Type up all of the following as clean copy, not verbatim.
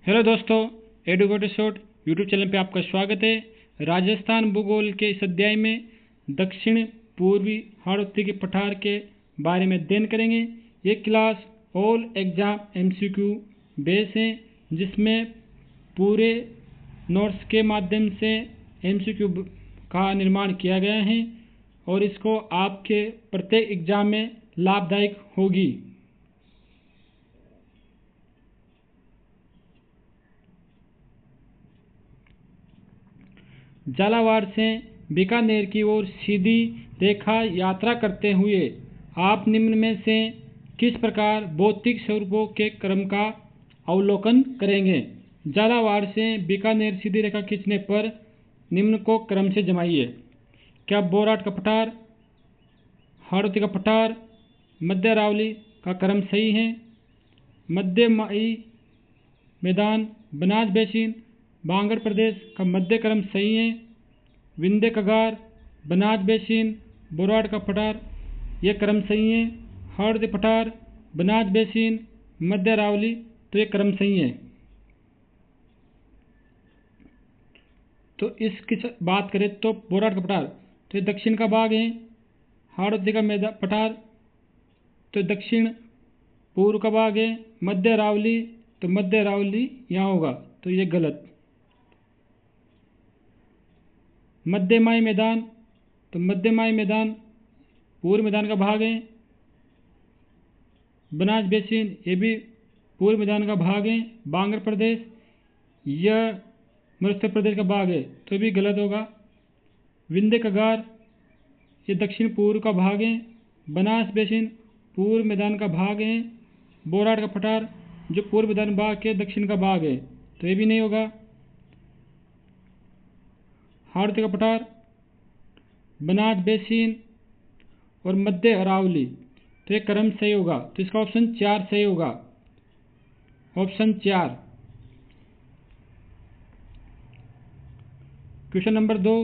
Hello दोस्तों, educated short YouTube channel पे आपका स्वागत है। राजस्थान भूगोल के इस अध्याय में दक्षिण पूर्वी हाड़ौती के पठार के बारे में अध्ययन करेंगे। ये class all exam MCQ base है, जिसमें पूरे नोट्स के माध्यम से एमसीक्यू का निर्माण किया गया है और इसको आपके प्रत्येक एग्जाम में लाभदायक होगी। झालावाड़ से बीकानेर की ओर सीधी रेखा यात्रा करते हुए आप निम्न में से किस प्रकार भौतिक स्वरूपों के क्रम का अवलोकन करेंगे। झालावाड़ से बीकानेर सीधी रेखा खींचने पर निम्न को क्रम से जमाइए। क्या बोराट का पठार, हाड़ौती का पठार, मध्य अरावली का क्रम सही है? मध्य माई मैदान, बनास बेसिन, बांगड़ प्रदेश का मध्य क्रम सही है। विंध्य कगार, बनास बेसिन, बोराट का पठार ये क्रम सही है। हाड़ौती पठार, बनास बेसिन, मध्य अरावली तो ये क्रम सही है। तो इसकी बात करें तो बोराट का पठार तो ये दक्षिण का भाग है। हाड़ौती का मैदान पठार तो दक्षिण पूर्व का भाग है। मध्य अरावली तो मध्य अरावली यहाँ होगा, तो ये गलत। मध्यमाई मैदान तो मध्यमाई मैदान पूर्व मैदान का भाग है। बनास बेसिन ये भी पूर्व मैदान का भाग है। बांगड़ प्रदेश यह मध्य प्रदेश का भाग है, तो भी गलत होगा। विंध्य कगार ये दक्षिण पूर्व का भाग है। बनास बेसिन पूर्व मैदान का भाग है। बोराट का पठार जो पूर्व मैदान भाग के दक्षिण का भाग है, तो ये भी नहीं होगा। हाड़ौती का पठार, बनास बेसिन और मध्य अरावली तो ये क्रम सही होगा, तो इसका ऑप्शन 4 सही होगा। ऑप्शन 4। क्वेश्चन नंबर 2,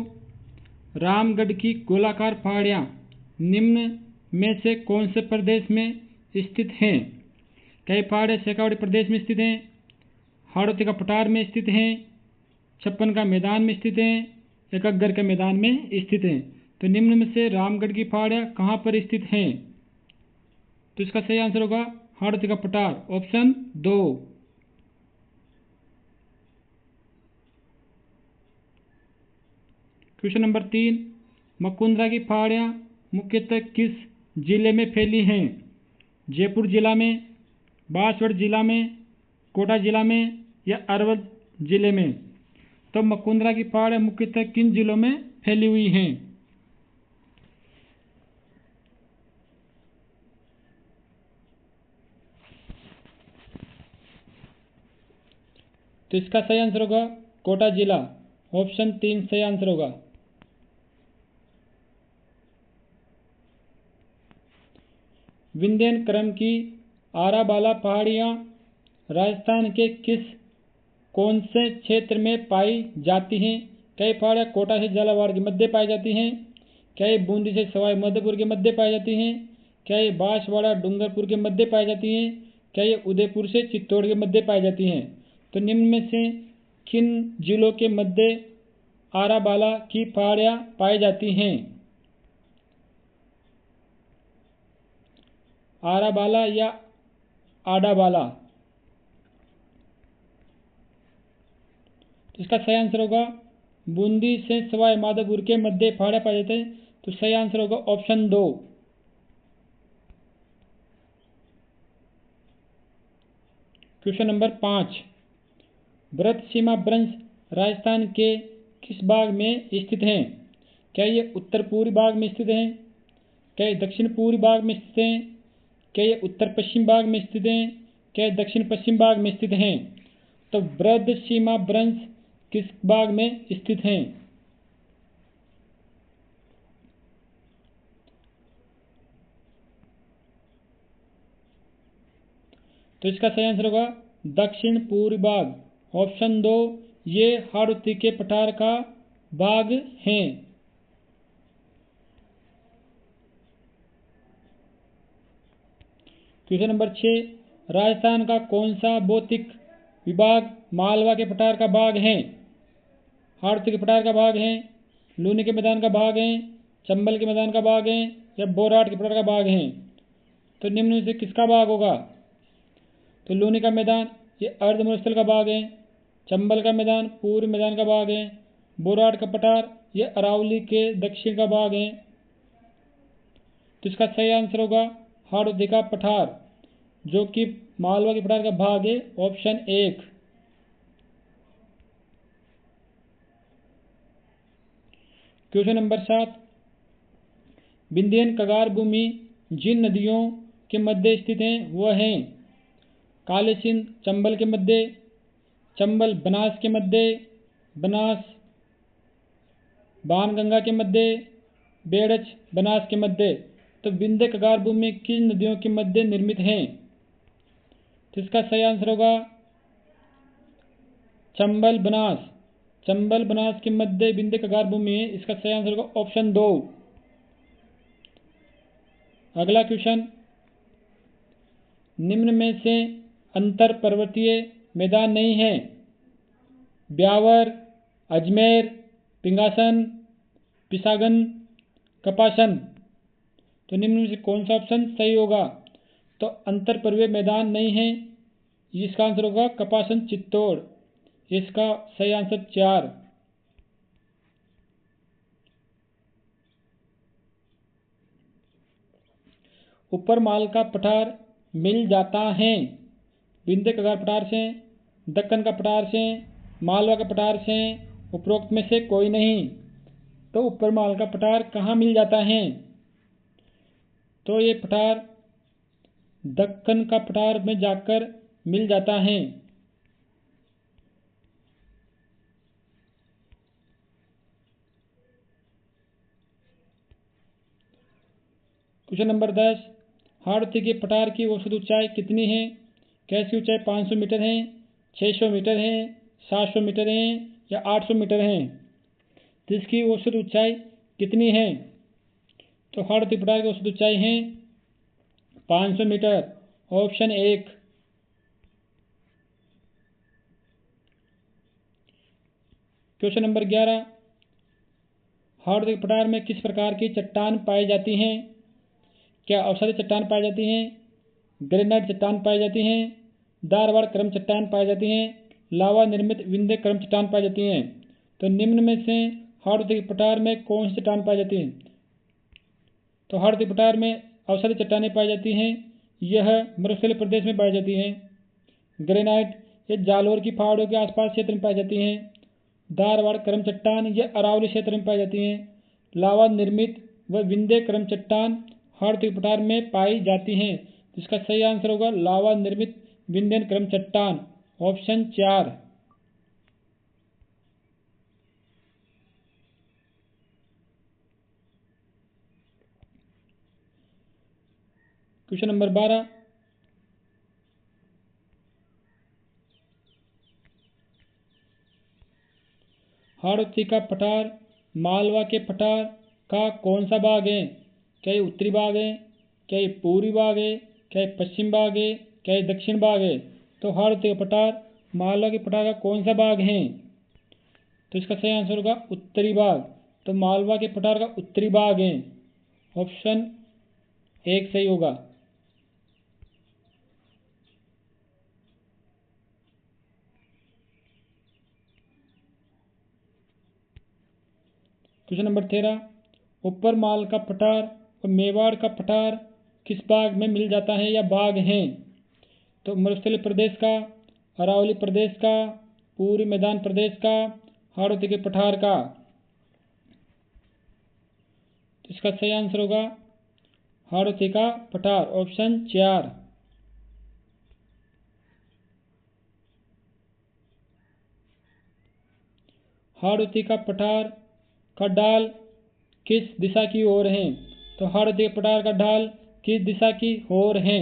रामगढ़ की गोलाकार पहाड़ियाँ निम्न में से कौन से प्रदेश में स्थित हैं? क्या ये पहाड़ियाँ शेखावाटी प्रदेश में स्थित हैं, हाड़ौती का पठार में स्थित हैं, छप्पन का मैदान में स्थित हैं, या घग्गर के मैदान में स्थित हैं? तो निम्न में से रामगढ़ की पहाड़ियाँ कहाँ पर स्थित हैं? तो इसका सही आंसर होगा हाड़ौती का पठार, ऑप्शन 2। क्वेश्चन नंबर 3, मुकुंदरा की पहाड़ियाँ मुख्यतः किस जिले में फैली हैं? जयपुर जिला में, बांसवाड़ा जिला में, कोटा जिला में या अरवल जिले में? तो मुकुंदरा की पहाड़ियाँ मुख्यतः किन जिलों में फैली हुई हैं? तो इसका सही आंसर होगा कोटा जिला, ऑप्शन 3 सही आंसर होगा। विंध्यन क्रम की आराबाला पहाड़ियाँ राजस्थान के कौन से क्षेत्र में पाई जाती हैं? क्या ये पहाड़ियाँ कोटा से झालावाड़ के मध्य पाई जाती हैं? क्या ये बूंदी से सवाई माधोपुर के मध्य पाई जाती हैं? क्या ये बांसवाड़ा डूंगरपुर के मध्य पाई जाती हैं? क्या ये उदयपुर से चित्तौड़ के मध्य पाई जाती हैं? तो निम्न में से किन जिलों के मध्य आराबाला की पहाड़ियाँ पाई जाती हैं? आराबाला या आडाबाला? तो इसका सही आंसर होगा बूंदी से सवाई माधोपुर के मध्य पहाड़ियाँ पाए जाते हैं, तो सही आंसर होगा ऑप्शन 2। क्वेश्चन नंबर 5, व्रत सीमा वृंश राजस्थान के किस भाग में स्थित हैं? क्या ये उत्तर पूर्वी भाग में स्थित हैं? क्या ये दक्षिण पूर्वी भाग में स्थित हैं? क्या ये उत्तर पश्चिम भाग में स्थित हैं? क्या ये दक्षिण पश्चिम भाग में स्थित हैं? तो व्रत सीमा वृंश किस भाग में स्थित हैं? तो इसका सही आंसर होगा दक्षिण पूर्वी भाग, ऑप्शन 2 ये हाड़ौती के पठार का भाग है। क्वेश्चन नंबर 6, राजस्थान का कौन सा भौतिक विभाग मालवा के पठार का भाग हैं, हाड़ौती के पठार का भाग हैं, लूनी के मैदान का भाग हैं, चंबल के मैदान का भाग हैं या बोराट के पठार का भाग हैं। तो निम्न में से किसका भाग होगा? तो लूनी का मैदान ये अर्ध मरुस्थल का भाग है, चंबल का मैदान पूर्व मैदान का भाग है, बोराट का पठार ये अरावली के दक्षिण का भाग है। तो इसका सही आंसर होगा हाड़ौती का पठार, जो कि मालवा के पठार का भाग है, ऑप्शन 1। क्वेश्चन नंबर 7, विंध्यन कगार भूमि जिन नदियों के मध्य स्थित हैं वह हैं काली सिंध चंबल के मध्य, चंबल बनास के मध्य, बनास बाणगंगा के मध्य, बेड़च बनास के मध्य। तो विंध्य कगार भूमि किन नदियों के मध्य निर्मित हैं? तो इसका सही आंसर होगा चंबल बनास, चंबल बनास के मध्य विंध्य कगार भूमि है। इसका सही आंसर होगा ऑप्शन 2। अगला क्वेश्चन, निम्न में से अंतर पर्वतीय मैदान नहीं है? ब्यावर, अजमेर, पिंगासन, पिसागन, कपासन। तो निम्न में से कौन सा ऑप्शन सही होगा? तो अंतर पर्वतीय मैदान नहीं है, इसका आंसर होगा कपासन चित्तौड़। इसका सही आंसर 4। ऊपर माल का पठार मिल जाता है विंध्य कगार पठार से, दक्कन का पठार से, मालवा का पठार से, उपरोक्त में से कोई नहीं। तो ऊपर माल का पठार कहाँ मिल जाता है? तो ये पठार दक्कन का पठार में जाकर मिल जाता है। क्वेश्चन नंबर 10, हाड़ौती के पठार की औसत ऊंचाई कितनी है? क्या इसकी ऊंचाई 500 मीटर है, 600 मीटर है, 700 मीटर है या 800 मीटर है? तो इसकी औसत ऊंचाई कितनी है? तो हाड़ौती पठार की औसत ऊंचाई है 500 metre, option 1। Question number 11, Hadoti पठार में किस प्रकार की चट्टान पाई जाती हैं? क्या अवसादी चट्टान पाई जाती हैं, ग्रेनाइट चट्टान पाई जाती हैं, धारवाड़ क्रम चट्टान पाई जाती हैं, लावा निर्मित विंध्य क्रम चट्टान पाई जाती हैं? तो निम्न में से हाड़ौती पठार में कौन सी चट्टान पाई जाती है? तो हाड़ौती पठार में अवसादी चट्टानें पाई जाती हैं, यह मरुस्थलीय प्रदेश में पाई जाती हैं। ग्रेनाइट ये जालोर की पहाड़ों के आसपास क्षेत्र में पाई जाती हैं। धारवाड़ क्रम चट्टान ये अरावली क्षेत्र में पाई जाती हैं। लावा निर्मित व विंध्य क्रम चट्टान हाड़ौती पठार में पाई जाती हैं। इसका सही आंसर होगा लावा निर्मित विंध्यन क्रम चट्टान, ऑप्शन 4। क्वेश्चन नंबर 12, हाड़ौती का पठार मालवा के पठार का कौन सा भाग है? क्या ये उत्तरी भाग है, क्या ये पूर्वी भाग है, क्या ये पश्चिम भाग है, क्या ये दक्षिण भाग है? तो हाड़ौती का पठार मालवा के पठार का कौन सा भाग है? तो इसका सही आंसर होगा उत्तरी भाग। तो मालवा के पठार का उत्तरी भाग है, ऑप्शन 1 सही होगा। क्वेश्चन नंबर 13, ऊपर माल का पठार और मेवाड़ का पठार किस भाग में मिल जाता है या भाग हैं? तो मरुस्थलीय प्रदेश का, अरावली प्रदेश का, पूर्वी मैदान प्रदेश का, हाड़ौती के पठार का। तो इसका सही आंसर होगा हाड़ौती का पठार, ऑप्शन 4। हाड़ौती का पठार का ढाल किस दिशा की ओर है? तो हाड़ौती के पठार का ढाल किस दिशा की ओर है?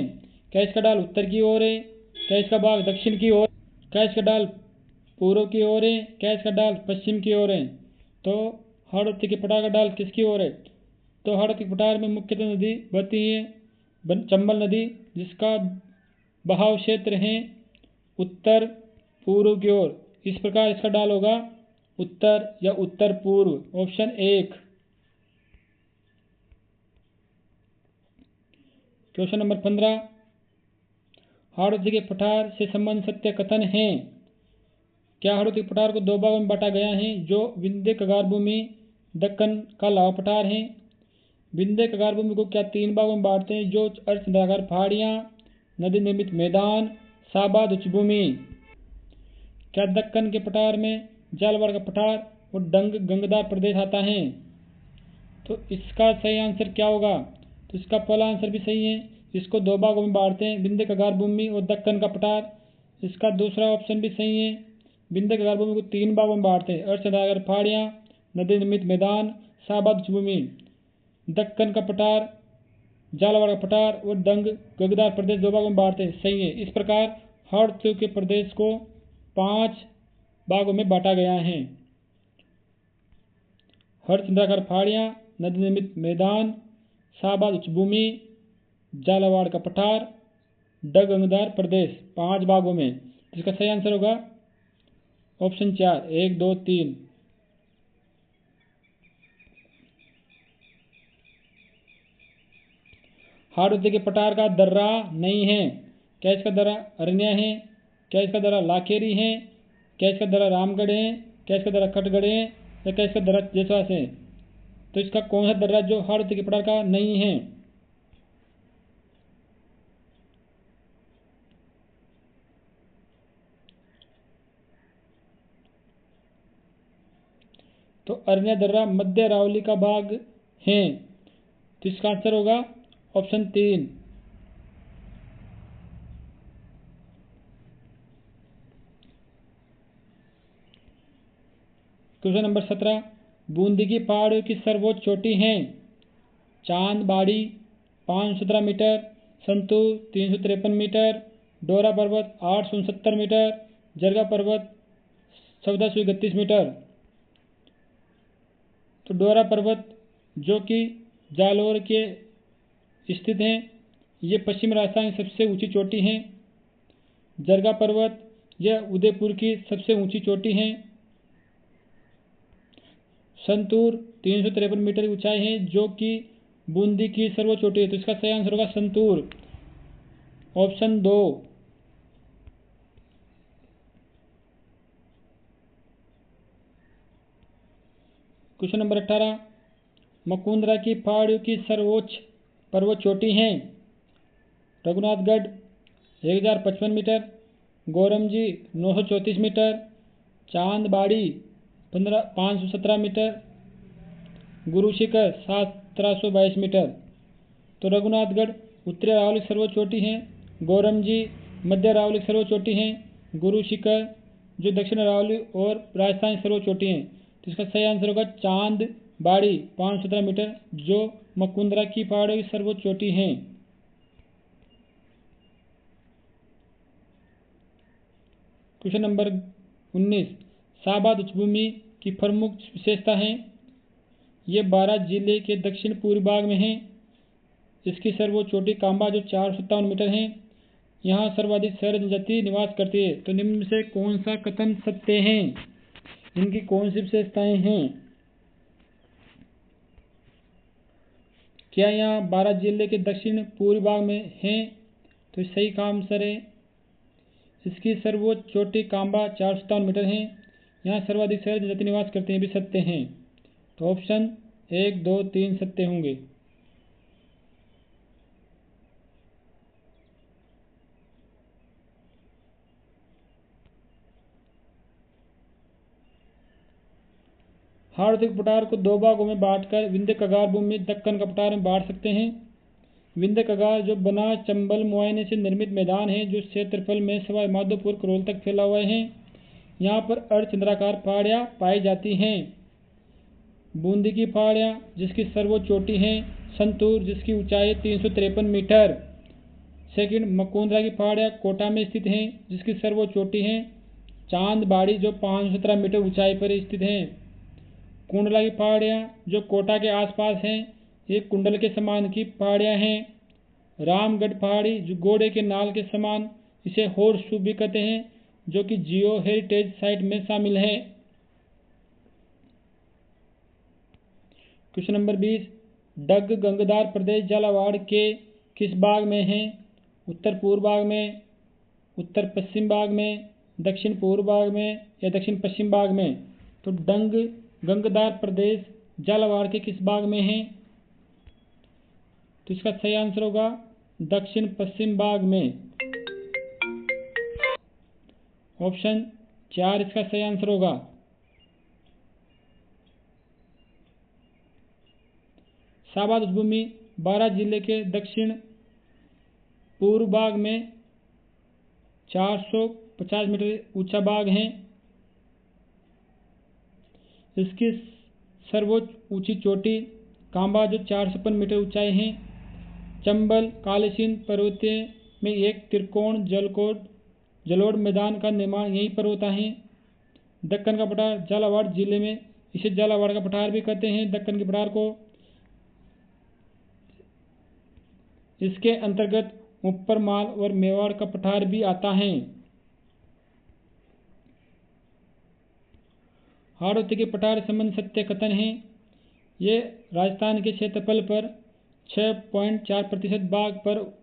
क्या इसका ढाल उत्तर की ओर है, क्या इसका भाग दक्षिण की ओर, क्या इसका ढाल पूर्व की ओर है, क्या इसका ढाल पश्चिम की ओर है? तो हाड़ौती के पठार का ढाल किसकी ओर है? तो हाड़ौती पठार में मुख्यतः नदी बहती है चंबल नदी, जिसका बहाव क्षेत्र है उत्तर पूर्व की ओर। इस प्रकार इसका ढाल होगा उत्तर या उत्तर पूर्व। ऑप्शन 1। क्वेश्चन नंबर 15, हाड़ौती के पठार से संबंध सत्य कथन है। क्या हाड़ौती के पठार को दो भागों में बांटा गया है, जो विंध्य कगार भूमि, दक्कन का लावा पठार है। विंध्य कगार भूमि को क्या तीन भागों में बांटते हैं, जो अर्धचंद्राकार पहाड़ियाँ, नदी निर्मित मैदान, साबाद उच्च भूमि। क्या दक्कन के पठार में झालावाड़ का पठार और गंगदार प्रदेश आता है। तो इसका सही आंसर क्या होगा, तो इसका पहला आंसर भी सही है। इसको दो भागों में बांटते हैं, विंध्य कगार भूमि और दक्कन का पठार। इसका दूसरा ऑप्शन भी सही है। विंध्य कगार भूमि को तीन भागों में बांटते हैं, अर्धचंद्राकार पहाड़ियाँ, नदी निर्मित मैदान, साबाद उच्च भूमि। दक्कन का पठार, झालावाड़ का पठार और गंगदार प्रदेश दो भागों में बांटते हैं, सही है। इस प्रकार हाड़ौती के प्रदेश को 5 भागों में बांटा गया है। अर्धचंद्राकार पहाड़ियाँ, नदी निर्मित मैदान, साबाद उच्च भूमि, झालावाड़ का पठार, गंगदार प्रदेश, 5 भागों में। इसका सही आंसर होगा ऑप्शन 4, 1, 2, 3। हाड़ौती के पठार का दर्रा नहीं है। क्या इसका दर्रा अरण्या है, क्या इसका दर्रा लाखेरी है, क्या इसका दर्रा रामगढ़ है, क्या इसका दर्रा खटगढ़ है, या क्या इसका दर्रा जयसवास है। तो इसका कौन सा दर्रा जो हाड़ौती के पठार का नहीं है। तो अरण्या दर्रा मध्य अरावली का भाग है। तो इसका आंसर होगा ऑप्शन 3। क्वेश्चन नंबर 17, बूंदी की पहाड़ियों की सर्वोच्च चोटी है। चांदबाड़ी 517 मीटर, संतूर 353 मीटर, डोरा पर्वत 869 मीटर, जरगा पर्वत 1431 मीटर। तो डोरा पर्वत जो कि जालौर के स्थित हैं, ये पश्चिम राजस्थान की सबसे ऊंची चोटी है। जरगा पर्वत यह उदयपुर की सबसे ऊंची चोटी है। संतूर 353 मीटर की ऊंचाई है, जो कि बूंदी की सर्वोच्च चोटी है। तो इसका सही आंसर होगा santoor, option 2। Question number 18, Mukundra की पहाड़ियों की सर्वोच्च पर्वत चोटी है। Raghunathgarh 1055 metre, Goramji 934 metre, चांदबाड़ी 517 metre, Guru Shikhar 1722 metre. तो रघुनाथगढ़ उत्तरी अरावली की सर्वोच्च चोटी है, गोरमजी मध्य अरावली की सर्वोच्च चोटी है, गुरु शिखर जो दक्षिण अरावली और राजस्थान की सर्वोच्च चोटी है। तो इसका सही आंसर होगा चांदबाड़ी 517 मीटर, जो मुकुंदरा की पहाड़ों की सर्वोच्च चोटी है। क्वेश्चन नंबर 19, साबाद उच्च भूमि की प्रमुख विशेषता है। ये बारां जिले के दक्षिण पूर्वी भाग में है। इसकी सर्वोच्च चोटी कांबा जो 457 मीटर है। यहाँ सर्वाधिक शहर जनजाति निवास करती है। तो निम्न में से कौन सा कथन सत्य है, इनकी कौन सी विशेषताएं हैं। क्या यहाँ बारां जिले के दक्षिण पूर्वी भाग में है, तो सही का आंसर है। इसकी सर्वोच्च चोटी कांबा 457 मीटर है। यहाँ सर्वाधिक शहर जनजाति निवास करते हैं, भी सत्य हैं। तो ऑप्शन 1, 2, 3 सत्य होंगे। हाड़ौती के पठार को दो भागों में बांटकर विंध्य कगार भूमि, दक्कन का पठार में बांट सकते हैं। विंध्य कगार जो बना चंबल मुआयने से निर्मित मैदान है, जो क्षेत्रफल में सवाई माधोपुर करोल तक फैला हुआ है। यहाँ पर अर्धचंद्राकार पहाड़ियाँ पाई जाती हैं। बूंदी की पहाड़ियाँ जिसकी सर्वोच्च चोटी है संतूर, जिसकी ऊंचाई 353 मीटर। सेकंड, मुकुंदरा की पहाड़ियाँ कोटा में स्थित हैं, जिसकी सर्वोच्च चोटी है चांदबाड़ी जो 517 मीटर ऊंचाई पर स्थित है। कुंडला की पहाड़ियाँ जो कोटा के आसपास हैं, ये कुंडल के समान की पहाड़ियाँ हैं। रामगढ़ पहाड़ी जो घोड़े के नाल के समान, इसे हॉर्स शू भी कहते हैं, जो कि जियो हेरिटेज साइट में शामिल है। क्वेश्चन नंबर 20, डग गंगदार प्रदेश झालावाड़ के किस भाग में है? उत्तर पूर्व भाग में, उत्तर पश्चिम भाग में, दक्षिण पूर्व भाग में या दक्षिण पश्चिम भाग में? तो डंग गंगदार प्रदेश झालावाड़ के किस भाग में है? तो इसका सही आंसर होगा दक्षिण पश्चिम भाग में। ऑप्शन 4 इसका सही आंसर होगा। शाहबाद उद्भूमि बारां जिले के दक्षिण पूर्व भाग में 450 मीटर ऊंचा भाग है। इसकी सर्वोच्च ऊंची चोटी कांबा जो 455 मीटर ऊंचाई है। चंबल कालीसिंध पर्वतीय में एक त्रिकोण जलोढ़ मैदान का निर्माण यहीं पर होता है। दक्कन का पठार झालावाड़ जिले में, इसे झालावाड़ का पठार भी कहते हैं दक्कन के पठार को। इसके अंतर्गत ऊपर माल और मेवाड़ का पठार भी आता है। हाड़ौती के पठार संबंध सत्य कथन है। ये राजस्थान के क्षेत्रफल पर 6.4% भाग पर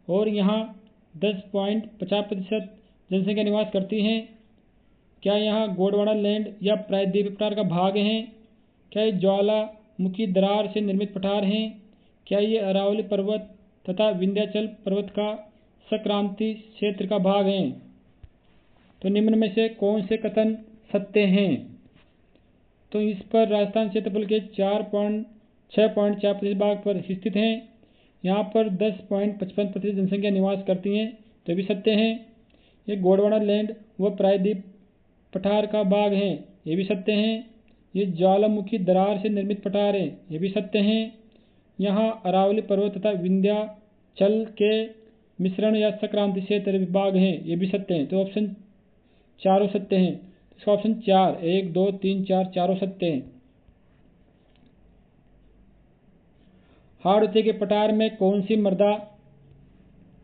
और यहाँ 10.50% जनसंख्या निवास करती है। क्या यहाँ गोंडवाना लैंड या प्रायद्वीप पठार का भाग है? क्या ये ज्वालामुखी दरार से निर्मित पठार हैं? क्या ये अरावली पर्वत तथा विंध्याचल पर्वत का संक्रांति क्षेत्र का भाग हैं? तो निम्न में से कौन से कथन सत्य हैं? तो इस पर राजस्थान क्षेत्रफल के 6.4% भाग पर स्थित हैं। यहाँ पर 10.55% जनसंख्या निवास करती हैं, तो भी सत्य हैं। ये गोंडवाना लैंड व प्रायद्वीप पठार का भाग हैं, ये भी सत्य हैं। ये ज्वालामुखी दरार से निर्मित पठार है, ये भी सत्य हैं। यहाँ अरावली पर्वत तथा विंध्याचल के मिश्रण या संक्रांति क्षेत्र विभाग हैं, ये भी सत्य हैं। तो ऑप्शन चारों सत्य हैं। इसका ऑप्शन 4, 1, 2, 3, 4 चारों सत्य हैं। हाड़ौती के पठार में कौन सी मृदा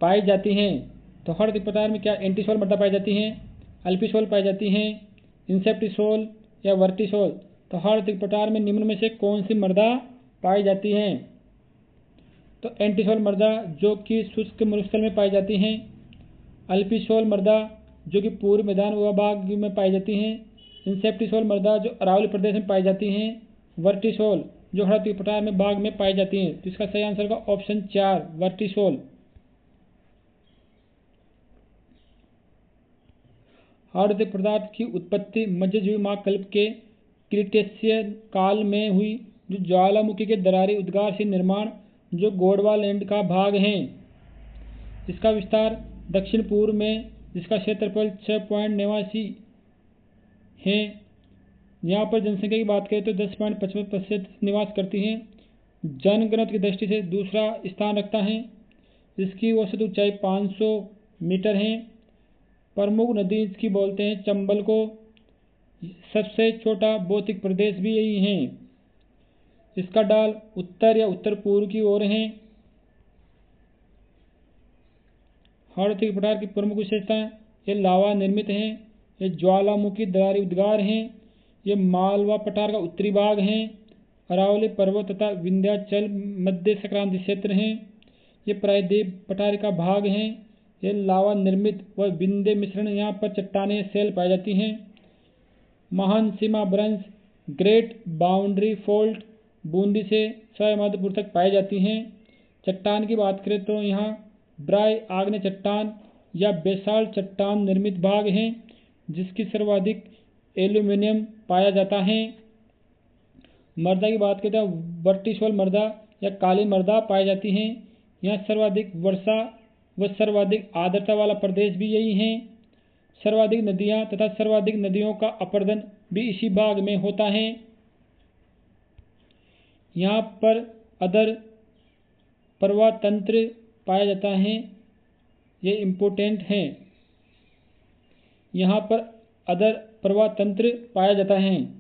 पाई जाती हैं? तो हाड़ौती पठार में क्या एंटीसोल मृदा पाई जाती हैं, अल्पीसोल पाई जाती हैं, इंसेप्टिसोल या वर्टिसोल? तो हाड़ौती पठार में निम्न में से कौन सी मृदा पाई जाती हैं? तो एंटीसोल मृदा जो कि शुष्क मरुस्थल में पाई जाती हैं, अल्पीसोल मृदा जो कि पूर्व मैदान व भाग में पाई जाती हैं, इंसेप्टिसोल मृदा जो अरावली प्रदेश में पाई जाती हैं, वर्टिसोल जो हाड़ौती पठार में भाग में पाई जाती हैं। तो इसका सही आंसर होगा ऑप्शन 4, वर्टिसोल। हाड़ौती पदार्थ की उत्पत्ति मध्ययुगीय महाकल्प के क्रीटेशियस काल में हुई, जो ज्वालामुखी के दरारी उद्गार से निर्माण जो गोंडवाना लैंड का भाग है। इसका विस्तार दक्षिण पूर्व में, जिसका क्षेत्रफल 6.89 है। यहाँ पर जनसंख्या की बात करें तो 10.55% निवास करती है। जनघनत्व की दृष्टि से दूसरा स्थान रखता है। इसकी औसत ऊंचाई 500 मीटर है। प्रमुख नदी इसकी बोलते हैं चंबल को। सबसे छोटा भौतिक प्रदेश भी यही है। इसका डाल उत्तर या उत्तर पूर्व की ओर है। हाड़ौती पठार की प्रमुख विशेषताएं, ये लावा निर्मित हैं, ये ज्वालामुखी दरारी उद्गार हैं, ये मालवा पठार का उत्तरी भाग है, अरावली पर्वत तथा विंध्याचल मध्य संक्रांति क्षेत्र हैं, ये प्रायद्वीप पठार का भाग हैं, ये लावा निर्मित व विंध्य मिश्रण यहाँ पर चट्टानें सेल पाई जाती हैं। महान सीमा भ्रंश ग्रेट बाउंड्री फॉल्ट बूंदी से सवाईमाधोपुर तक पाई जाती हैं। चट्टान की बात करें तो यहाँ ब्राय आग्नेय चट्टान या बेसाल्ट चट्टान निर्मित भाग हैं, जिसकी सर्वाधिक एल्यूमिनियम पाया जाता है। मृदा की बात करें तो वर्टिसोल मृदा या काली मृदा पाई जाती हैं। यहाँ सर्वाधिक वर्षा व सर्वाधिक आर्द्रता वाला प्रदेश भी यही है। सर्वाधिक नदियाँ तथा सर्वाधिक नदियों का अपरदन भी इसी भाग में होता है। यहाँ पर अदर प्रवाह तंत्र पाया जाता है, ये इम्पोर्टेंट है। यहाँ पर अदर प्रवाह तंत्र पाया जाता है।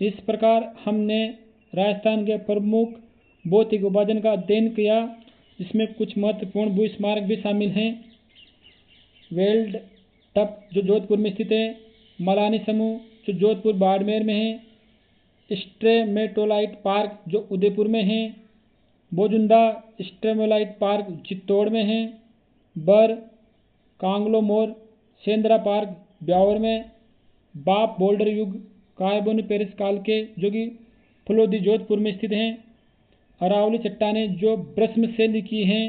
इस प्रकार हमने राजस्थान के प्रमुख भौतिक विभाजन का अध्ययन किया। जिसमें कुछ महत्वपूर्ण भू स्मारक भी शामिल हैं। वेल्ड टप जो जोधपुर में स्थित है, मलानी समूह जो जोधपुर बाड़मेर में है, स्ट्रेमेटोलाइट पार्क जो उदयपुर में है, बोजुंदा स्ट्रेमेलाइट पार्क चित्तौड़ में है, बर कांगलोमोर सेंद्रा पार्क ब्यावर में, बाप बोल्डर युग कार्बोनिफेरस काल के जो कि फलोदी जोधपुर में स्थित हैं, अरावली चट्टानें जो ब्रह्म से लिखी हैं,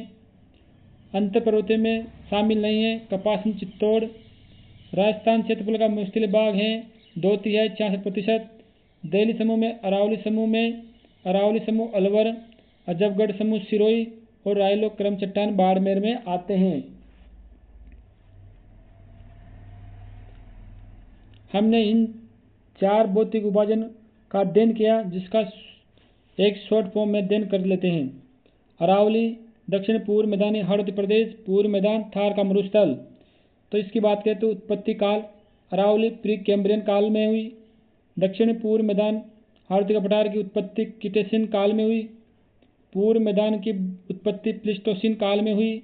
अंतर पर्वतों में शामिल नहीं है, कपास में चित्तौड़, राजस्थान क्षेत्रफल का मुश्किल भाग है 2/3 66%, दिल्ली अरावली समूह अलवर, अजबगढ़ समूह सिरोही और रायलो क्रम चट्टान बाड़मेर में आते हैं। हमने इन 4 भौतिक विभाजन का अध्ययन किया, जिसका एक शॉर्ट फॉर्म में अध्ययन कर लेते हैं। अरावली दक्षिण पूर्व मैदानी हाड़ प्रदेश, पूर्व मैदान थार का मरुस्थल। तो इसकी बात करें तो उत्पत्ति काल अरावली प्री कैम्ब्रियन काल में हुई, दक्षिण पूर्व मैदान हाड़ का पठार की उत्पत्ति क्रिटेशियन काल में हुई, पूर्व मैदान की उत्पत्ति प्लीस्टोसीन काल में हुई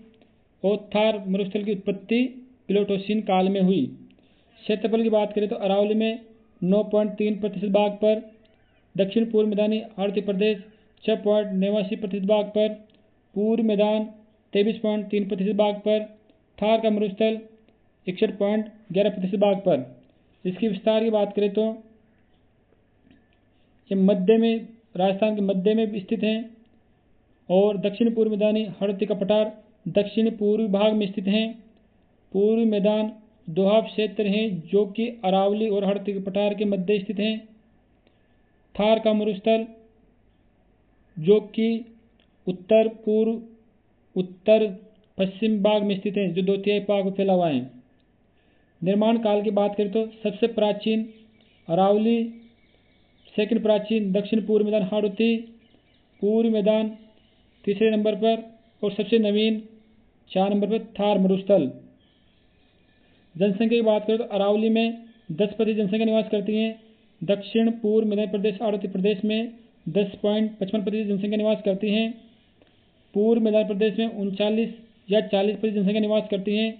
और थार मरुस्थल की उत्पत्ति प्लेटोसीन काल में हुई। क्षेत्रफल की बात करें तो अरावली में 9.3% भाग पर, दक्षिण पूर्व मैदानी आर्थिक प्रदेश 6.89% भाग पर, पूर्व मैदान 23.3% भाग पर, थार का मरुस्थल 61.11% भाग पर। इसकी विस्तार की बात करें तो ये मध्य में राजस्थान के मध्य में स्थित हैं और दक्षिण पूर्व मैदानी हड़ती का पठार दक्षिण पूर्वी भाग में स्थित हैं। पूर्वी मैदान दोआब क्षेत्र हैं जो कि अरावली और हड़ती के पठार के मध्य स्थित हैं। थार का मरुस्थल जो कि उत्तर पूर्व उत्तर पश्चिम भाग में स्थित है, जो 2/3 भाग में फैला हुआ है। निर्माण काल की बात करें तो सबसे प्राचीन अरावली, सेकंड प्राचीन दक्षिण पूर्व मैदान हाड़ौती, पूर्व मैदान तीसरे नंबर पर और सबसे नवीन 4 नंबर पर थार मरुस्थल। जनसंख्या की बात करें तो अरावली में 10% जनसंख्या निवास करती है, दक्षिण पूर्व मध्य प्रदेश आड़ौती प्रदेश में 10.55% जनसंख्या निवास करती हैं, पूर्व मैदान प्रदेश में 39 या 40% जनसंख्या निवास करती हैं,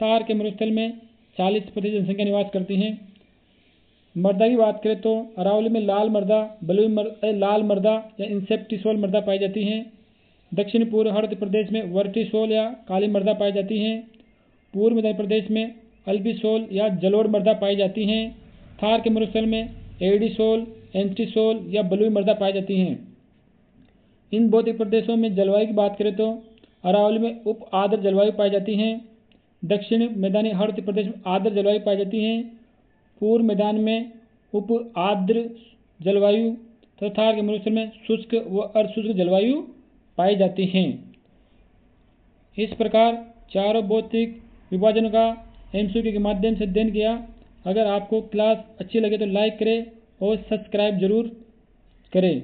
थार के मरुस्थल में 40% जनसंख्या निवास करती हैं। मृदा की बात करें तो अरावली में लाल मृदा या इंसेप्टिसोल मृदा पाई जाती हैं, दक्षिण पूर्व हाड़ौती प्रदेश में वर्टिसोल या काली मृदा पाई जाती हैं, पूर्व मध्य प्रदेश में अल्बिसोल या जलोढ़ मृदा पाई जाती हैं, थार के मरुस्थल में एडिसोल, एंटीसोल या बलुई मृदा पाई जाती हैं। इन भौतिक प्रदेशों में जलवायु की बात करें तो अरावली में उप आर्द्र जलवायु पाई जाती हैं, दक्षिण मैदानी हाड़ौती प्रदेश में आर्द्र जलवायु पाई जाती हैं, पूर्व मैदान में उप आर्द्र जलवायु तथा थार के मरुस्थल में शुष्क व अर्धशुष्क जलवायु पाई जाती हैं। इस प्रकार चारों भौतिक विभाजनों का एमसीक्यू के माध्यम से अध्ययन किया। अगर आपको क्लास अच्छी लगे तो लाइक करें और सब्सक्राइब जरूर करें।